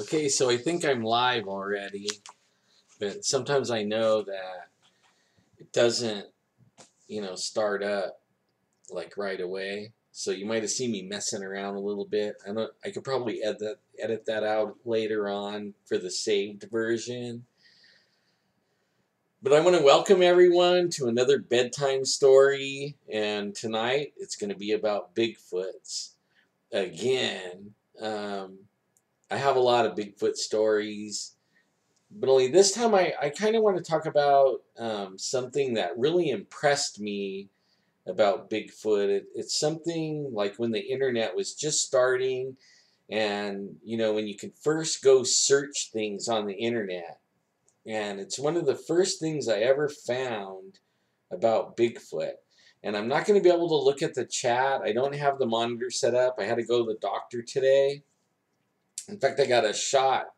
Okay, so I think I'm live already, but sometimes I know that it doesn't, start up like right away. So you might have seen me messing around a little bit. I could probably edit that out later on for the saved version. But I want to welcome everyone to another bedtime story, and tonight it's going to be about Bigfoots again. I have a lot of Bigfoot stories. But only this time I kind of want to talk about something that really impressed me about Bigfoot. It's something like when the internet was just starting, and when you could first go search things on the internet. And it's one of the first things I ever found about Bigfoot. And I'm not going to be able to look at the chat. I don't have the monitor set up. I had to go to the doctor today. In fact, I got a shot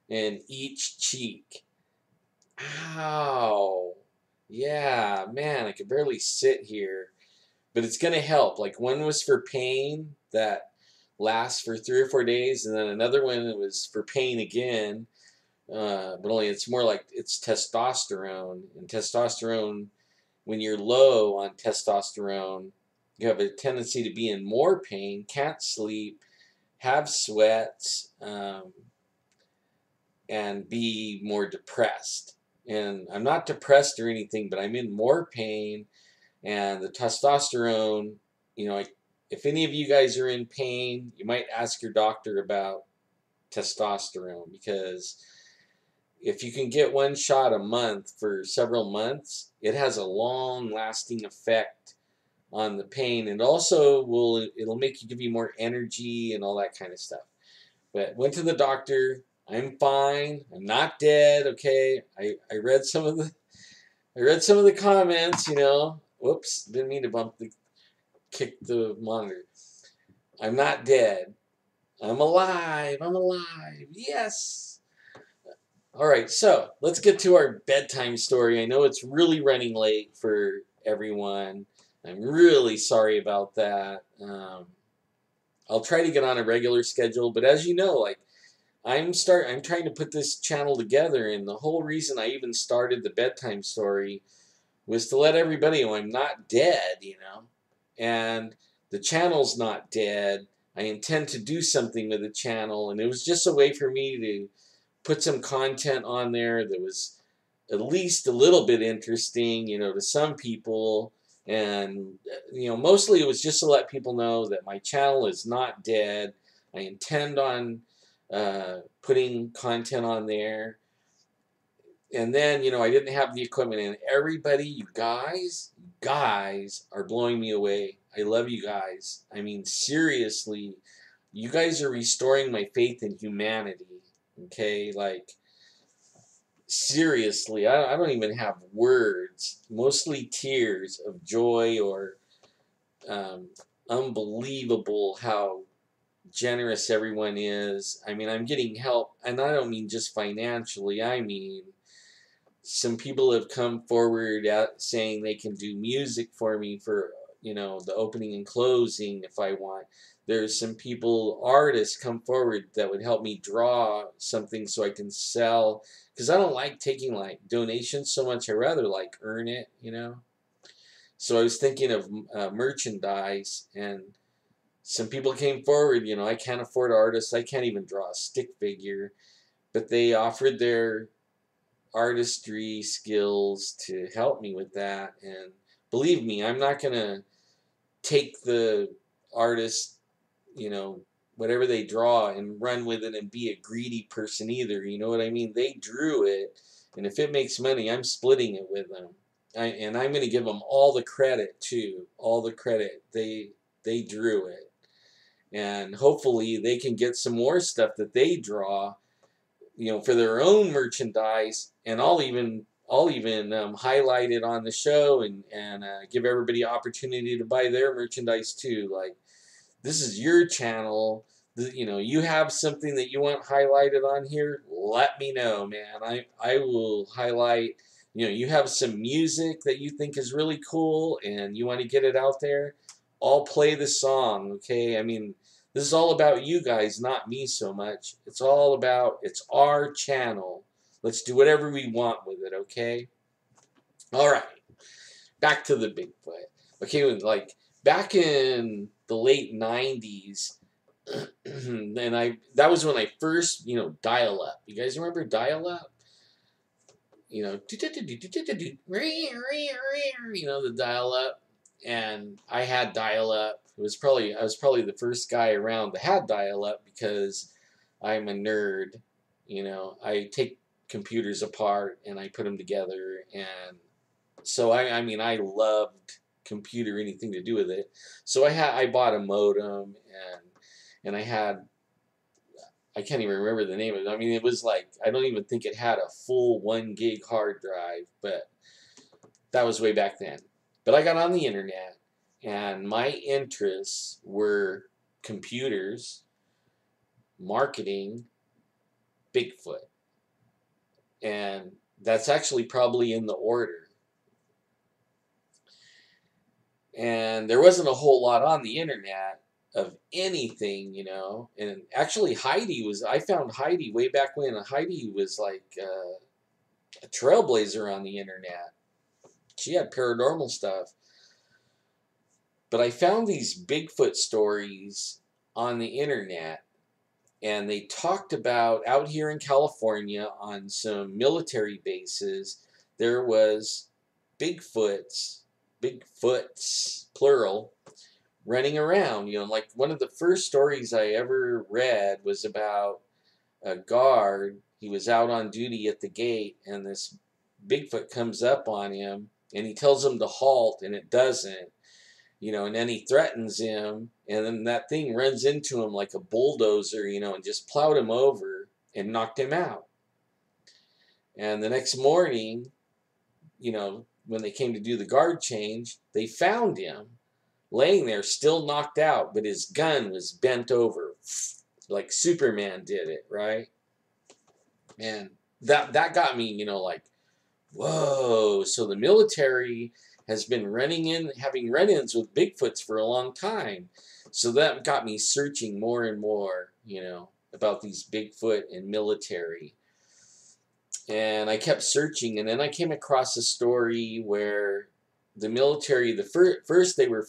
in each cheek. Ow. Yeah, man, I could barely sit here. But it's going to help. Like, one was for pain that lasts for 3 or 4 days, and then another one was for pain again. But only it's more like it's testosterone. And testosterone, when you're low on testosterone, you have a tendency to be in more pain, can't sleep, have sweats, and be more depressed. And I'm not depressed or anything, but I'm in more pain. And the testosterone, if any of you guys are in pain, you might ask your doctor about testosterone, because if you can get one shot a month for several months, it has a long lasting effect on the pain, and also it'll give you more energy and all that kind of stuff. But went to the doctor. I'm fine. I'm not dead. Okay. I read some of the comments. Whoops, didn't mean to kick the monitor. I'm not dead. I'm alive. I'm alive. Yes. All right. So let's get to our bedtime story. I know it's really running late for everyone. I'm really sorry about that. I'll try to get on a regular schedule, but as you know, I'm trying to put this channel together, and the whole reason I even started the bedtime story was to let everybody know I'm not dead, and the channel's not dead. I intend to do something with the channel, and it was just a way for me to put some content on there that was at least a little bit interesting, to some people. And, mostly it was just to let people know that my channel is not dead. I intend on putting content on there. And then, I didn't have the equipment, and everybody, you guys are blowing me away. I love you guys. I mean, seriously, you guys are restoring my faith in humanity. Okay, seriously, I don't even have words. Mostly tears of joy, or unbelievable how generous everyone is. I mean, I'm getting help, and I don't mean just financially. I mean, some people have come forward saying they can do music for me for, the opening and closing if I want. There's some artists come forward that would help me draw something so I can sell, because I don't like taking donations so much. I rather earn it, So I was thinking of merchandise, and some people came forward. I can't afford artists. I can't even draw a stick figure, but they offered their artistry skills to help me with that. And believe me, I'm not gonna take the artist, whatever they draw, and run with it and be a greedy person either. You know what I mean? They drew it, and if it makes money, I'm splitting it with them. And I'm gonna give them all the credit too. All the credit. They drew it, and hopefully they can get some more stuff that they draw, for their own merchandise. And I'll even highlight it on the show, and give everybody opportunity to buy their merchandise too. This is your channel. You have something that you want highlighted on here, let me know, man. I will highlight. You have some music that you think is really cool and you want to get it out there, I'll play the song. Okay, I mean, This is all about you guys, not me so much. It's all about, it's our channel. Let's do whatever we want with it, okay? All right, back to the Bigfoot. Okay, like back in the late 90s, and that was when I first, dial up. You guys remember dial up? The dial up, and I had dial up. I was probably the first guy around that had dial up because I'm a nerd. I take computers apart and I put them together, and so I loved computer, anything to do with it. So I bought a modem, and I can't even remember the name of it. I mean, it was like, I don't even think it had a full 1 gig hard drive, but that was way back then. But I got on the internet, and my interests were computers, marketing, Bigfoot. And that's actually probably in the order. And there wasn't a whole lot on the internet of anything, And actually, I found Heidi way back when. Heidi was like a trailblazer on the internet. She had paranormal stuff. But I found these Bigfoot stories on the internet, and they talked about out here in California on some military bases, there was Bigfoots, plural, running around. Like one of the first stories I ever read was about a guard. He was out on duty at the gate, and this Bigfoot comes up on him, and he tells him to halt, and it doesn't. And then he threatens him, and then that thing runs into him like a bulldozer, and just plowed him over and knocked him out. And the next morning, when they came to do the guard change, they found him laying there still knocked out, but his gun was bent over like Superman did it, right? And that got me, like, whoa. So the military has been having run-ins with Bigfoots for a long time. So that got me searching more and more, about these Bigfoot and military. And I kept searching, and then I came across a story where the military, first they were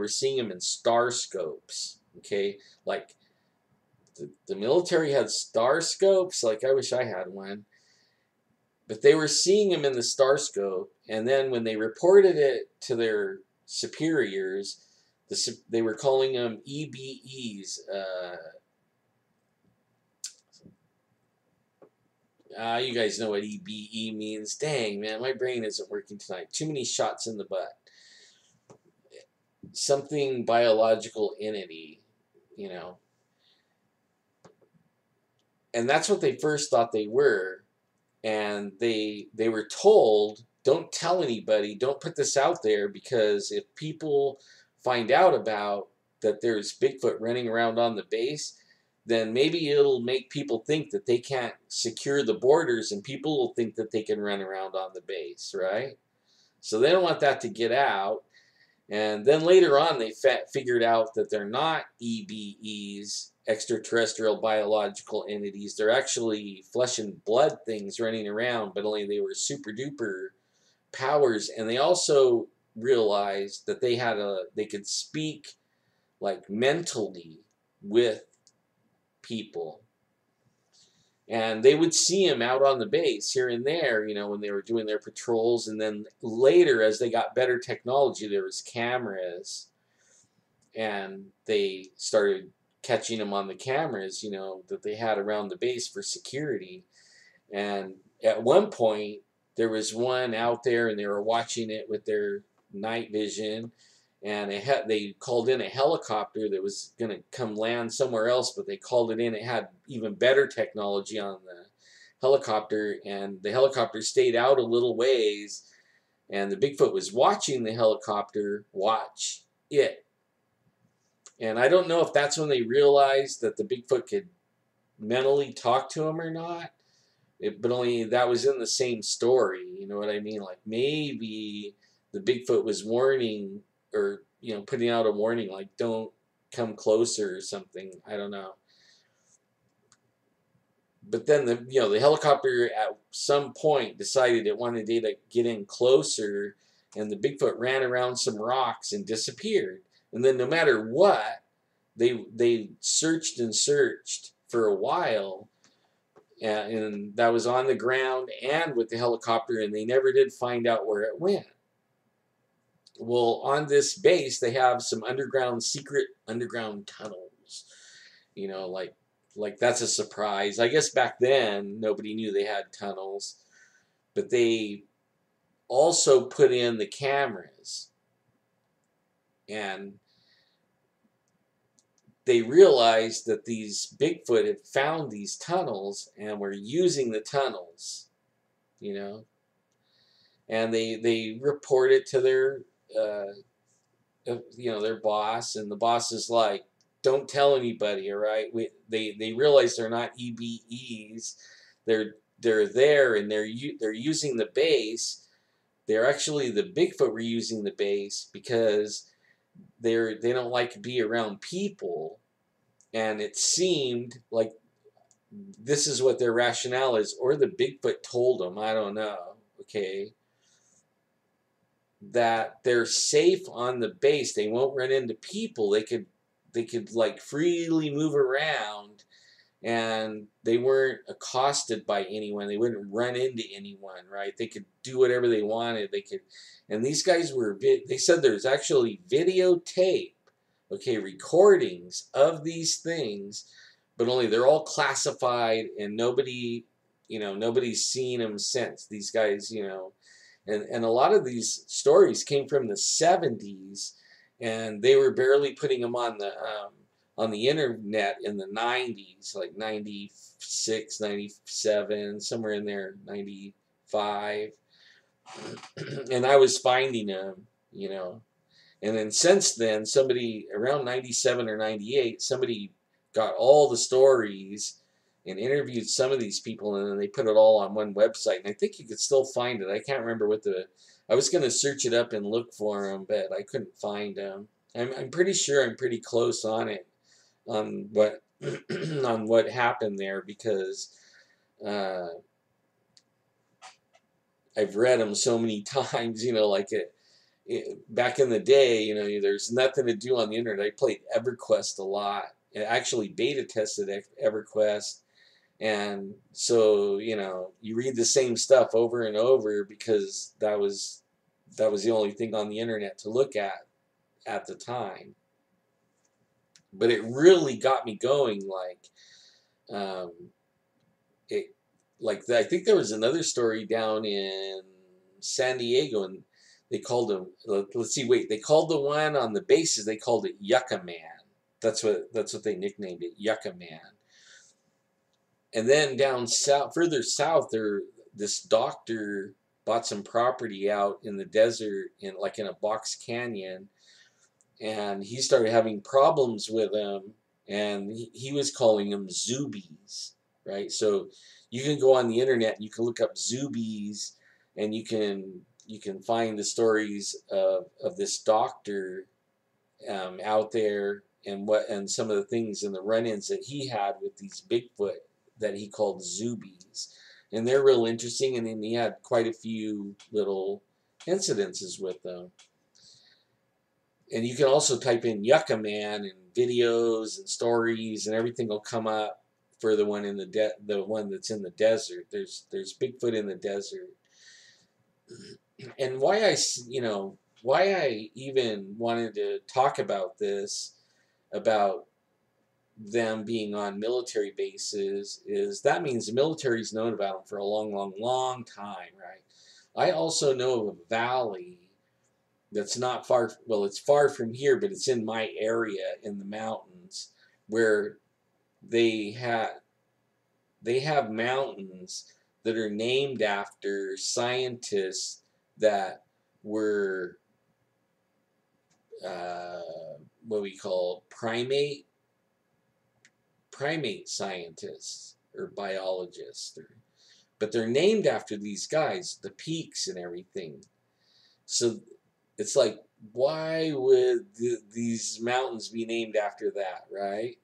seeing them in star scopes, okay? Like, the military had star scopes, like I wish I had one. But they were seeing them in the star scope, and then when they reported it to their superiors, they were calling them EBEs. You guys know what EBE means. Dang, man, my brain isn't working tonight. Too many shots in the butt. Something biological entity, And that's what they first thought they were. And they were told, don't tell anybody, don't put this out there, because if people find out about that there's Bigfoot running around on the base, then maybe it'll make people think that they can't secure the borders, and people will think that they can run around on the base, right? So they don't want that to get out. And then later on, they figured out that they're not EBEs, extraterrestrial biological entities. They're actually flesh and blood things running around, but only they were super duper powers. And they also realized that they could speak like mentally with people. And they would see him out on the base here and there, when they were doing their patrols. And then later, as they got better technology, there was cameras, and they started catching him on the cameras, that they had around the base for security. And at one point, there was one out there, and they were watching it with their night vision, and they called in a helicopter that was going to come land somewhere else, but they called it in. It had even better technology on the helicopter, and the helicopter stayed out a little ways, and the Bigfoot was watching the helicopter watch it. And I don't know if that's when they realized that the Bigfoot could mentally talk to him or not, but only that was in the same story. You know what I mean? Like, maybe the Bigfoot was warning, or putting out a warning, like, don't come closer or something. I don't know. But then the helicopter at some point decided it wanted to get in closer, and the Bigfoot ran around some rocks and disappeared. And then no matter what, they searched and searched for a while, and that was on the ground and with the helicopter, and they never did find out where it went. Well, on this base, they have some secret underground tunnels. Like that's a surprise. I guess back then nobody knew they had tunnels, but they also put in the cameras, and they realized that these Bigfoot had found these tunnels and were using the tunnels, and they report it to their their boss, and the boss is like, don't tell anybody, all right? They realize they're not EBEs. They're there, and they're using the base. They're actually, the Bigfoot were using the base because they don't like to be around people, and it seemed like this is what their rationale is, or the Bigfoot told them, I don't know, okay, that they're safe on the base. They won't run into people. They could like freely move around, and they weren't accosted by anyone. They wouldn't run into anyone, right? They could do whatever they wanted. And these guys they said there's actually videotape, okay, recordings of these things, but only they're all classified, and nobody's seen them since. These guys, and a lot of these stories came from the 70s, and they were barely putting them on the internet in the 90s, like 96, 97, somewhere in there, 95. And I was finding them, And then since then, somebody around 97 or 98, somebody got all the stories and interviewed some of these people, and then they put it all on one website. And I think you could still find it. I can't remember I was going to search it up and look for them, but I couldn't find them. I'm pretty sure I'm pretty close on it, on what on what happened there, because I've read them so many times. Like back in the day, there's nothing to do on the internet. I played EverQuest a lot. I actually beta tested EverQuest. And so, you read the same stuff over and over because that was the only thing on the internet to look at the time. But it really got me going. I think there was another story down in San Diego, and they called him. They called the one on the bases. They called it Yucca Man. That's what they nicknamed it, Yucca Man. And then down south, further south, this doctor bought some property out in the desert, in a box canyon, and he started having problems with them, and he was calling them Zoobies, right? So you can go on the internet and you can look up Zoobies, and you can find the stories of this doctor out there, and some of the things and the run-ins that he had with these Bigfoot that he called Zoobies. And they're real interesting, and then he had quite a few little incidences with them. And you can also type in Yucca Man, and videos and stories and everything will come up for the one the one that's in the desert. There's Bigfoot in the desert. And why I even wanted to talk about this, about them being on military bases, is that means the military's known about them for a long, long, long time, right? I also know of a valley that's not far, well, it's far from here, but it's in my area in the mountains, where they have mountains that are named after scientists that were what we call primate scientists or biologists, but they're named after these guys, the peaks and everything. So it's like why would these mountains be named after that, right?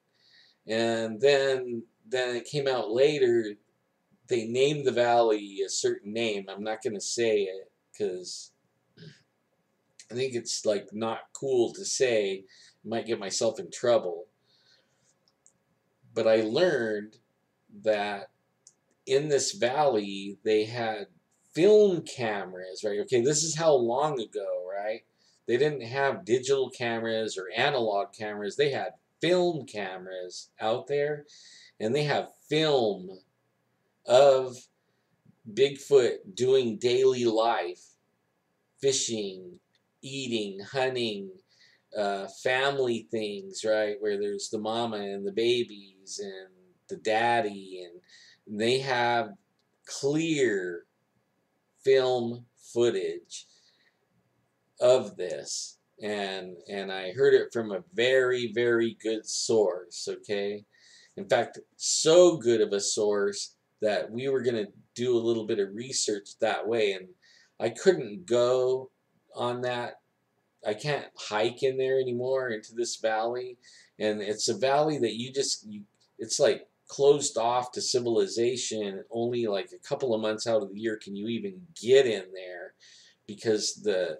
And then it came out later they named the valley a certain name. I'm not going to say it because I think it's like not cool to say. I might get myself in trouble. But I learned that in this valley they had film cameras, right? Okay, this is how long ago, right? They didn't have digital cameras or analog cameras. They had film cameras out there, and they have film of Bigfoot doing daily life, fishing, eating, hunting, family things, right? Where there's the mama and the babies and the daddy, and they have clear film footage of this. And I heard it from a very, very good source, okay? In fact, so good of a source that we were going to do a little bit of research that way. And I couldn't go on that. I can't hike in there anymore into this valley. And it's a valley that it's like closed off to civilization. Only like a couple of months out of the year can you even get in there because the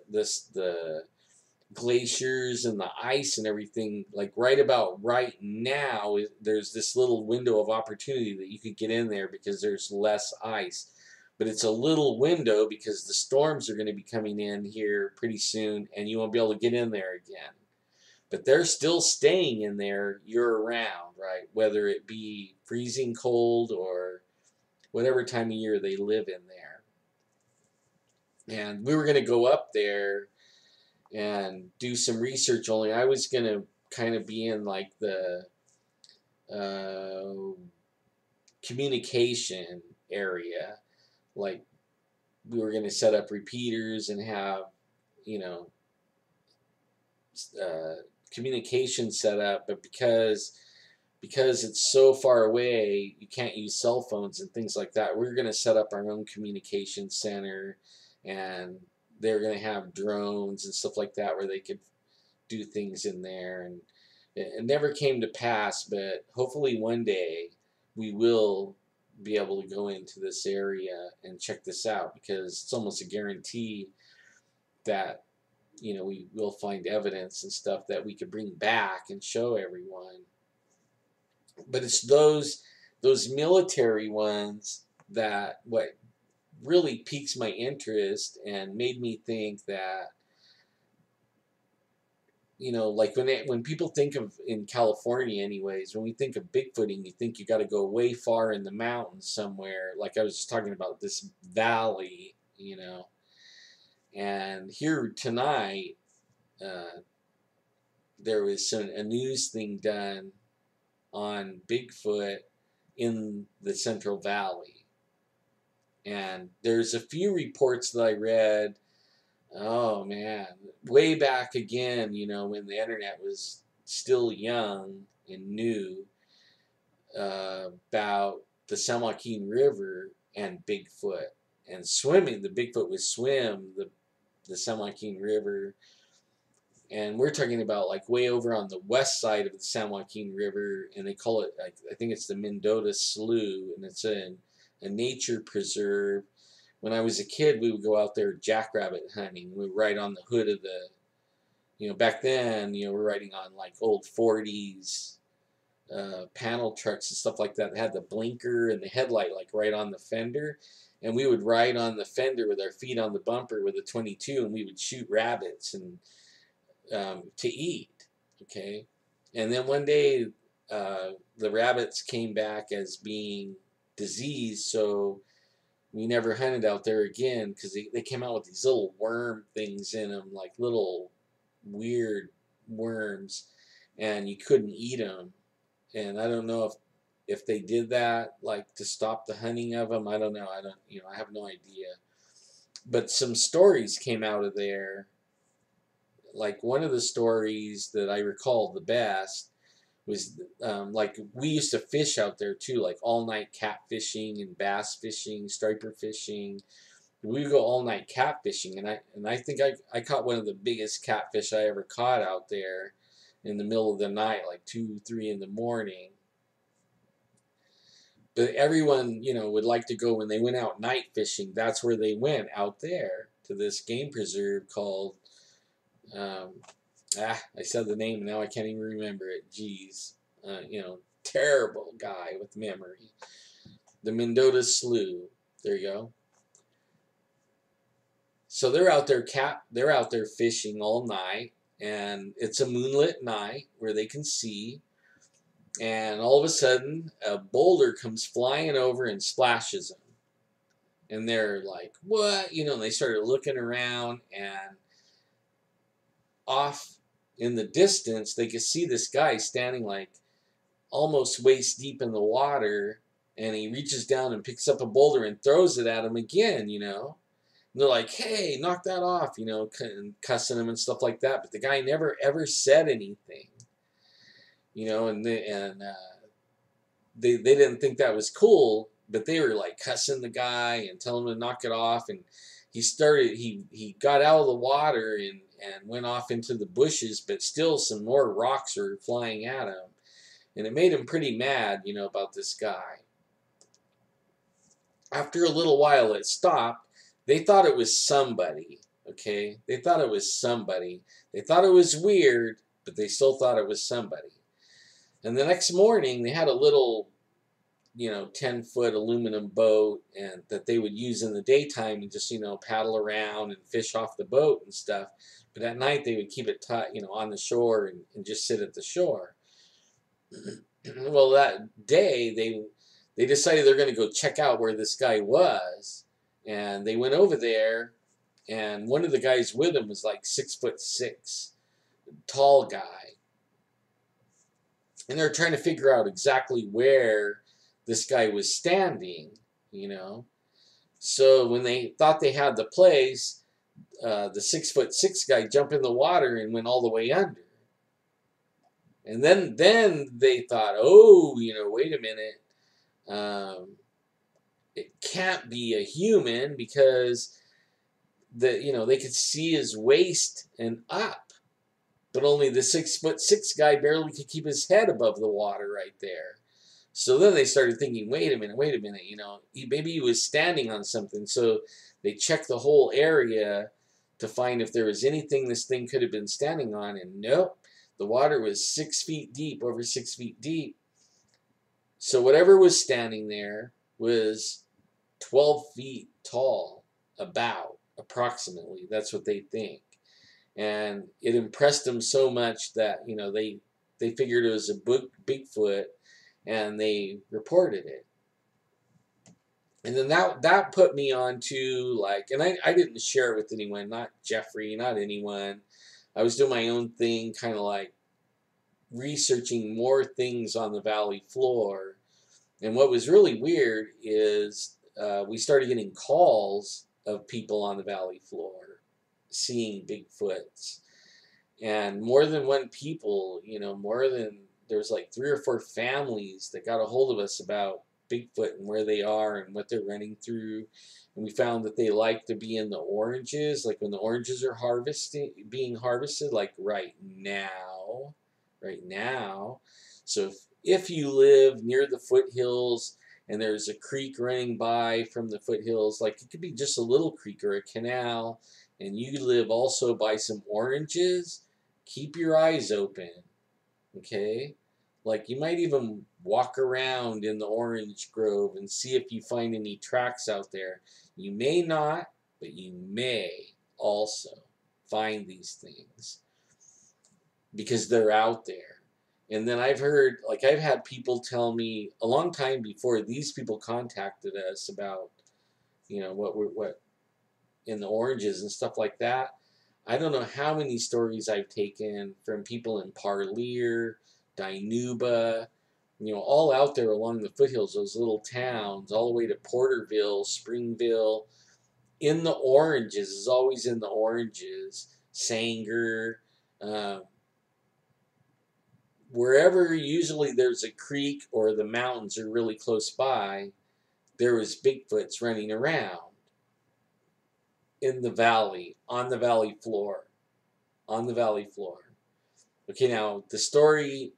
glaciers and the ice and everything, like right about right now, there's this little window of opportunity that you could get in there because there's less ice. But it's a little window because the storms are going to be coming in here pretty soon and you won't be able to get in there again. But they're still staying in there year round, right? Whether it be freezing cold or whatever time of year they live in there. And we were going to go up there and do some research, only I was going to kind of be in like the uh, communication area. Like we were going to set up repeaters and have, you know, uh, communication set up, but because it's so far away, you can't use cell phones and things like that. We're going to set up our own communication center, and they're going to have drones and stuff like that where they could do things in there. And it never came to pass, but hopefully one day we will be able to go into this area and check this out because it's almost a guarantee that we will find evidence and stuff that we could bring back and show everyone. But it's those military ones that what really piques my interest and made me think that like when people think of in California, anyways, when we think of Bigfooting, you think you got to go way far in the mountains somewhere. Like I was just talking about this valley. And here tonight, uh, there was a news thing done on Bigfoot in the Central Valley, and there's a few reports that I read. Oh man, way back again, when the internet was still young and new, about the San Joaquin River and Bigfoot and swimming. The Bigfoot would swim the San Joaquin River, and we're talking about like way over on the west side of the San Joaquin River, and they call it, I think it's the Mendota Slough, and it's a nature preserve. When I was a kid, we would go out there jackrabbit hunting. We would ride on the hood of back then, we're riding on like old 40s panel trucks and stuff like that. They had the blinker and the headlight like right on the fender. And we would ride on the fender with our feet on the bumper with a 22, and we would shoot rabbits and to eat. Okay. And then one day, the rabbits came back as being diseased, so we never hunted out there again because they came out with these little worm things in them, like little weird worms, and you couldn't eat them. And I don't know if they did that like to stop the hunting of them. I don't know. I have no idea. But some stories came out of there. Like one of the stories that I recall the best was like we used to fish out there too, like all night catfishing and bass fishing, striper fishing. We would go all night catfishing, and I think I caught one of the biggest catfish I ever caught out there in the middle of the night, like 2, 3 in the morning. But everyone, would like to go when they went out night fishing. That's where they went, out there to this game preserve called, um, I said the name and now I can't even remember it. Jeez, terrible guy with memory. The Mendota Slough. There you go. So they're out there fishing all night, and it's a moonlit night where they can see. And all of a sudden, a boulder comes flying over and splashes them. And they're like, what? And they started looking around, and off in the distance, they could see this guy standing like almost waist deep in the water. And he reaches down and picks up a boulder and throws it at him again, And they're like, hey, knock that off, cussing him and stuff like that. But the guy never, ever said anything, and they didn't think that was cool, but they were like cussing the guy and telling him to knock it off. And he got out of the water and went off into the bushes, but still some more rocks were flying at him. And it made him pretty mad, about this guy. After a little while, it stopped. They thought it was somebody, okay? They thought it was somebody. They thought it was weird, but they still thought it was somebody. And the next morning, they had a little, 10-foot aluminum boat and that they would use in the daytime and just, paddle around and fish off the boat and stuff. But at night, they would keep it, on the shore and just sit at the shore. Well, that day, they decided they're going to go check out where this guy was. And they went over there, and one of the guys with him was like 6'6", tall guy. And they're trying to figure out exactly where this guy was standing, So when they thought they had the place, the 6'6" guy jumped in the water and went all the way under. And then they thought, oh, wait a minute. It can't be a human because they could see his waist and up, but only the 6'6" guy barely could keep his head above the water right there. So then they started thinking, wait a minute, maybe he was standing on something. So they checked the whole area to find if there was anything this thing could have been standing on, and nope, the water was 6 feet deep, over 6 feet deep. So whatever was standing there was 12 feet tall, approximately. That's what they think. And it impressed them so much that, they figured it was a Bigfoot, and they reported it. And then that put me on to, and I didn't share it with anyone, not Jeffrey, not anyone. I was doing my own thing, kind of like researching more things on the valley floor. And what was really weird is we started getting calls of people on the valley floor seeing Bigfoots. And more than one people, there was like 3 or 4 families that got a hold of us about Bigfoot and where they are and what they're running through. And we found that they like to be in the oranges, like when the oranges are being harvested, like right now. So if you live near the foothills and there's a creek running by from the foothills, like it could be just a little creek or a canal, and you live also by some oranges, keep your eyes open, okay? Like you might even walk around in the orange grove and see if you find any tracks out there. You may not, but you may also find these things because they're out there. And then I've had people tell me a long time before these people contacted us about, what in the oranges and stuff like that. I don't know how many stories I've taken from people in Parlier, Dinuba, all out there along the foothills, those little towns, all the way to Porterville, Springville, in the oranges, is always in the oranges, Sanger, wherever usually there's a creek or the mountains are really close by, there was Bigfoots running around. in the valley, on the valley floor, on the valley floor. Okay, now the story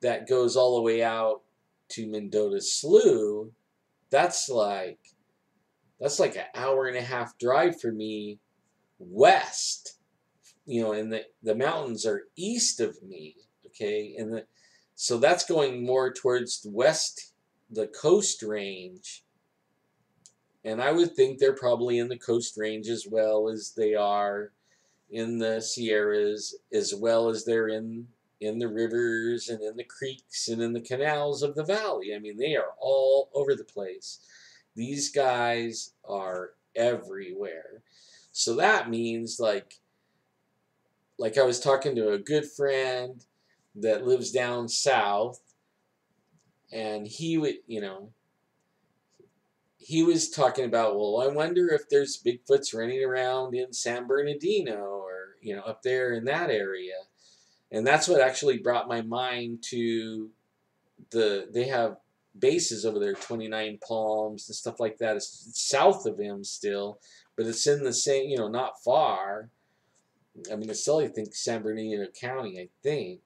that goes all the way out to Mendota Slough, that's like an hour and a half drive for me west. And the mountains are east of me. Okay, so that's going more towards the west, the Coast Range. And I would think they're probably in the Coast Range as well as they are in the Sierras, as well as they're in the rivers and in the creeks and in the canals of the valley. I mean, they are all over the place. These guys are everywhere. So that means like I was talking to a good friend that lives down south, and he would, he was talking about, well, I wonder if there's Bigfoots running around in San Bernardino or, up there in that area. And that's what actually brought my mind to they have bases over there, 29 Palms and stuff like that. It's south of him still, but it's in the same, not far. I mean, it's still, I think, San Bernardino County, I think.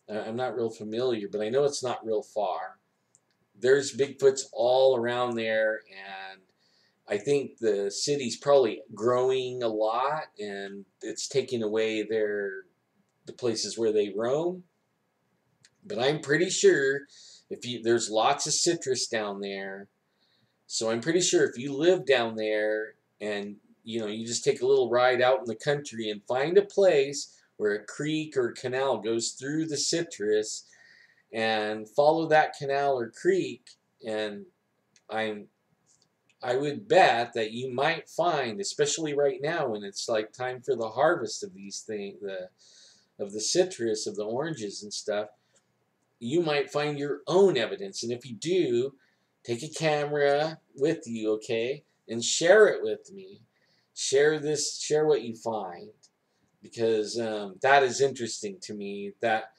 I'm not real familiar, but I know it's not real far. There's Bigfoots all around there, and I think the city's probably growing a lot, and it's taking away the places where they roam. But I'm pretty sure there's lots of citrus down there, so I'm pretty sure if you live down there and you just take a little ride out in the country and find a place where a creek or a canal goes through the citrus, and follow that canal or creek, and I would bet that you might find, especially right now when it's like time for the harvest of these things, of the citrus, of the oranges and stuff, you might find your own evidence. And if you do, take a camera with you, okay, and share it with me. Share what you find, because that is interesting to me. That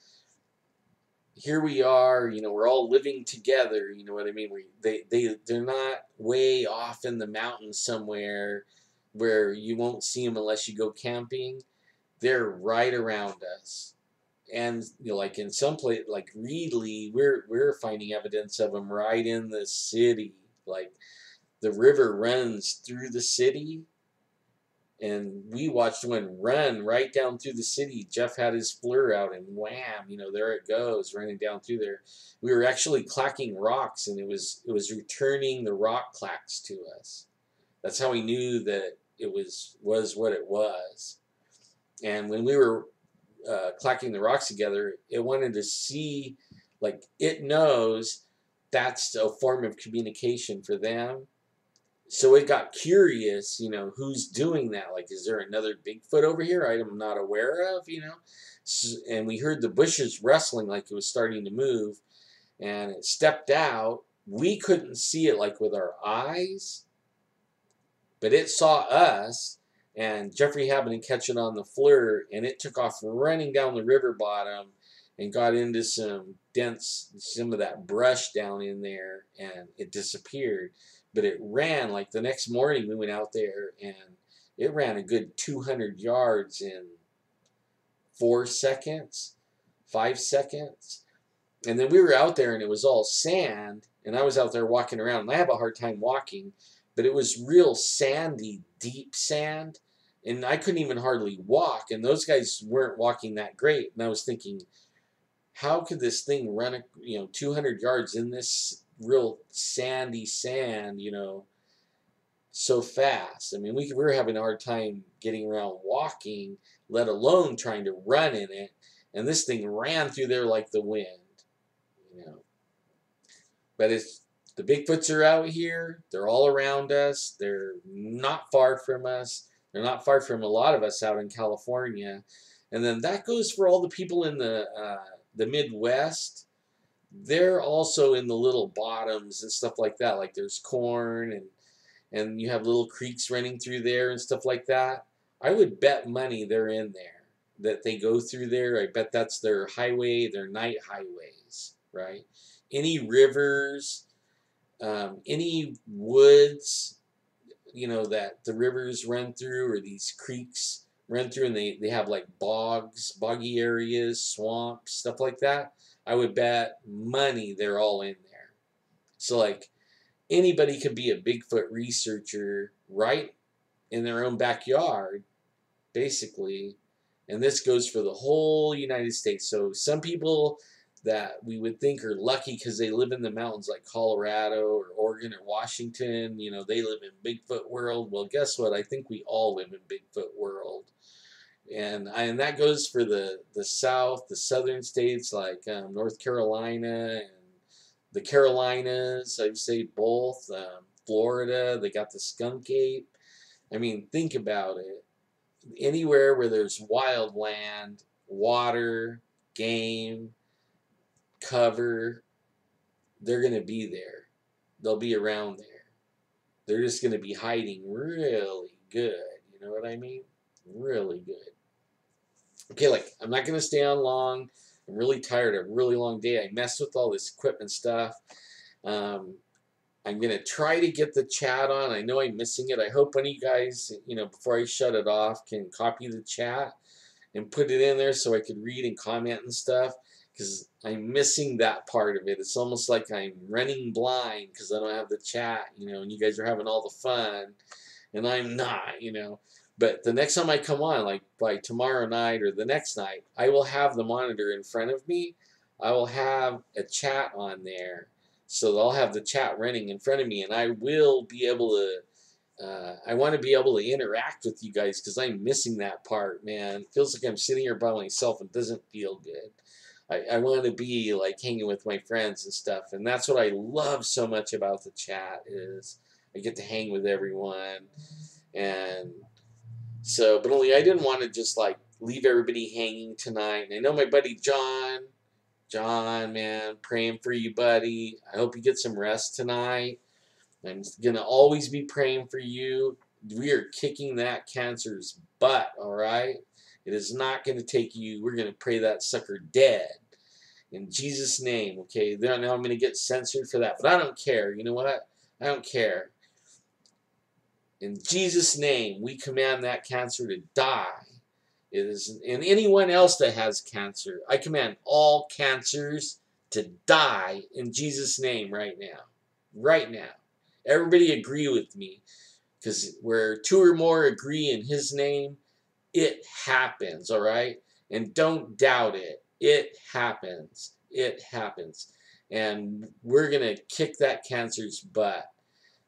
here we are, we're all living together, you know what I mean? They're not way off in the mountains somewhere where you won't see them unless you go camping. They're right around us. And like in some place like Reedley, we're finding evidence of them right in the city. Like the river runs through the city, and we watched one run right down through the city. Jeff had his FLIR out, and wham, there it goes, running down through there. We were actually clacking rocks, and it was returning the rock clacks to us. That's how we knew that it was what it was. And when we were clacking the rocks together, it wanted to see, like, it knows that's a form of communication for them. So it got curious, who's doing that? Like, is there another Bigfoot over here I'm not aware of, So, and we heard the bushes rustling like it was starting to move, and it stepped out. We couldn't see it like with our eyes, but it saw us, and Jeffrey happened to catch it on the FLIR, and it took off running down the river bottom and got into some of that brush down in there, and it disappeared. But it ran, like the next morning we went out there, and it ran a good 200 yards in 4 seconds, 5 seconds. And then we were out there, and it was all sand, and I was out there walking around, and I have a hard time walking, but it was real sandy, deep sand, and I couldn't even hardly walk, and those guys weren't walking that great. And I was thinking, how could this thing run 200 yards in this real sandy sand, so fast? I mean, we were having a hard time getting around walking, let alone trying to run in it, and this thing ran through there like the wind, But the Bigfoots are out here. They're all around us. They're not far from us. They're not far from a lot of us out in California. And then that goes for all the people in the Midwest. They're also in the little bottoms and stuff like that. Like there's corn, and you have little creeks running through there and stuff like that. I would bet money they're in there, that they go through there. I bet that's their highway, their night highways, right? Any rivers, any woods, you know, that the rivers run through, or these creeks run through, and they have like bogs, boggy areas, swamps, stuff like that. I would bet money they're all in there. So like anybody could be a Bigfoot researcher right in their own backyard, basically. And this goes for the whole United States. So some people that we would think are lucky because they live in the mountains like Colorado or Oregon or Washington, you know, they live in Bigfoot world. Well, guess what? I think we all live in Bigfoot world. And that goes for the South, the southern states like North Carolina and the Carolinas. I'd say both. Florida, they got the skunk ape. I mean, think about it. Anywhere where there's wild land, water, game, cover, they're going to be there. They'll be around there. They're just going to be hiding really good. You know what I mean? Really good. Okay, like, I'm not going to stay on long. I'm really tired. A really long day. I messed with all this equipment stuff. Um, I'm going to try to get the chat on. I know I'm missing it. I hope one of you guys, you know, before I shut it off, can copy the chat and put it in there so I could read and comment and stuff, because I'm missing that part of it. It's almost like I'm running blind because I don't have the chat, you know, and you guys are having all the fun and I'm not, you know. But the next time I come on, like by tomorrow night or the next night, I will have the monitor in front of me. I will have a chat on there. So I'll have the chat running in front of me, and I will be able to I want to be able to interact with you guys because I'm missing that part, man. It feels like I'm sitting here by myself. It doesn't feel good. I want to be like hanging with my friends and stuff, and that's what I love so much about the chat is I get to hang with everyone. And so, but only I didn't want to just like leave everybody hanging tonight. And I know my buddy John, man, praying for you, buddy. I hope you get some rest tonight. I'm going to always be praying for you. We are kicking that cancer's butt, all right? It is not going to take you. We're going to pray that sucker dead in Jesus' name, okay? Now I'm going to get censored for that, but I don't care. You know what? I don't care. In Jesus' name, we command that cancer to die. It is, and anyone else that has cancer, I command all cancers to die in Jesus' name right now. Right now. Everybody agree with me, because where two or more agree in his name, it happens, all right? And don't doubt it. It happens. It happens. And we're going to kick that cancer's butt.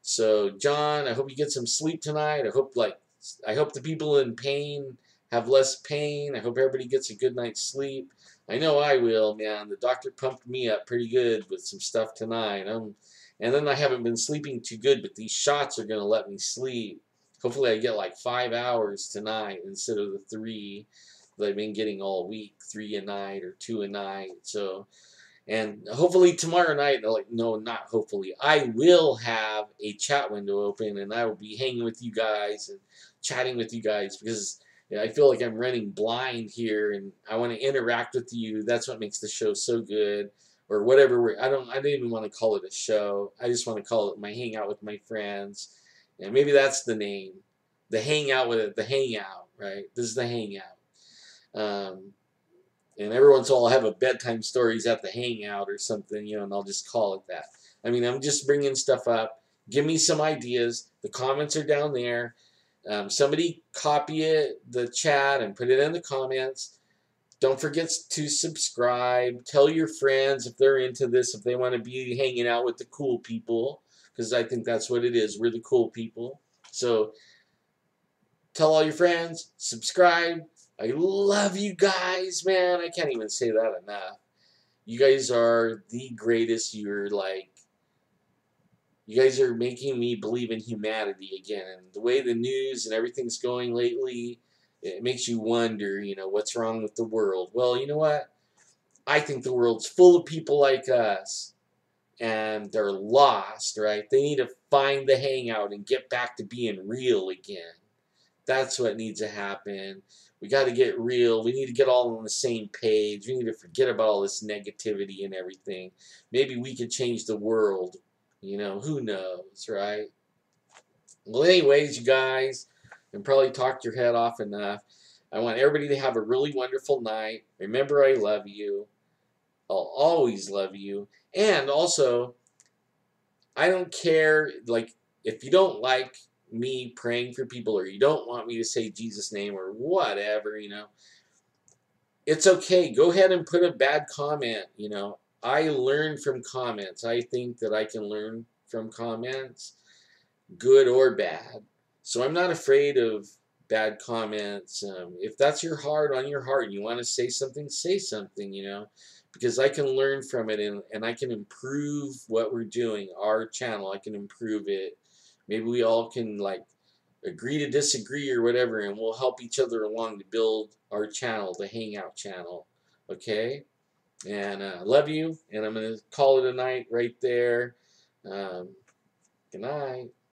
So, John, I hope you get some sleep tonight. I hope the people in pain have less pain. I hope everybody gets a good night's sleep. I know I will, man. The doctor pumped me up pretty good with some stuff tonight. And then I haven't been sleeping too good, but these shots are going to let me sleep. Hopefully I get like 5 hours tonight instead of the 3 that I've been getting all week, 3 a night or 2 a night. So, and hopefully tomorrow night, like, no, not hopefully, I will have a chat window open and I will be hanging with you guys and chatting with you guys, because I feel like I'm running blind here and I want to interact with you. That's what makes the show so good. Or whatever. I don't even want to call it a show. I just want to call it my hangout with my friends. And maybe that's the name. The hangout with it. The hangout, right? This is the hangout. And every once in a while I'll have a bedtime stories at the hangout or something, you know, and I'll just call it that. I mean, I'm just bringing stuff up. Give me some ideas. The comments are down there. Somebody copy it, the chat, and put it in the comments. Don't forget to subscribe. Tell your friends if they're into this, if they want to be hanging out with the cool people, because I think that's what it is. We're the cool people. So tell all your friends, subscribe. I love you guys, man. I can't even say that enough. You guys are the greatest. You guys are making me believe in humanity again. And the way the news and everything's going lately, it makes you wonder, you know, what's wrong with the world. Well, you know what? I think the world's full of people like us, and they're lost, right? They need to find the hangout and get back to being real again. That's what needs to happen. We got to get real. We need to get all on the same page. We need to forget about all this negativity and everything. Maybe we could change the world. You know, who knows, right? Well, anyways, you guys, and probably talked your head off enough. I want everybody to have a really wonderful night. Remember, I love you. I'll always love you. And also, I don't care, like, if you don't like me praying for people or you don't want me to say Jesus' name or whatever, it's okay. Go ahead and put a bad comment. I learn from comments. I think that I can learn from comments, good or bad. So I'm not afraid of bad comments. If that's on your heart, and you want to say something, because I can learn from it and I can improve what we're doing, our channel. I can improve it. Maybe we all can like agree to disagree or whatever, and we'll help each other along to build our channel, the Hangout channel. Okay? And love you, and I'm going to call it a night right there. Um, Good night.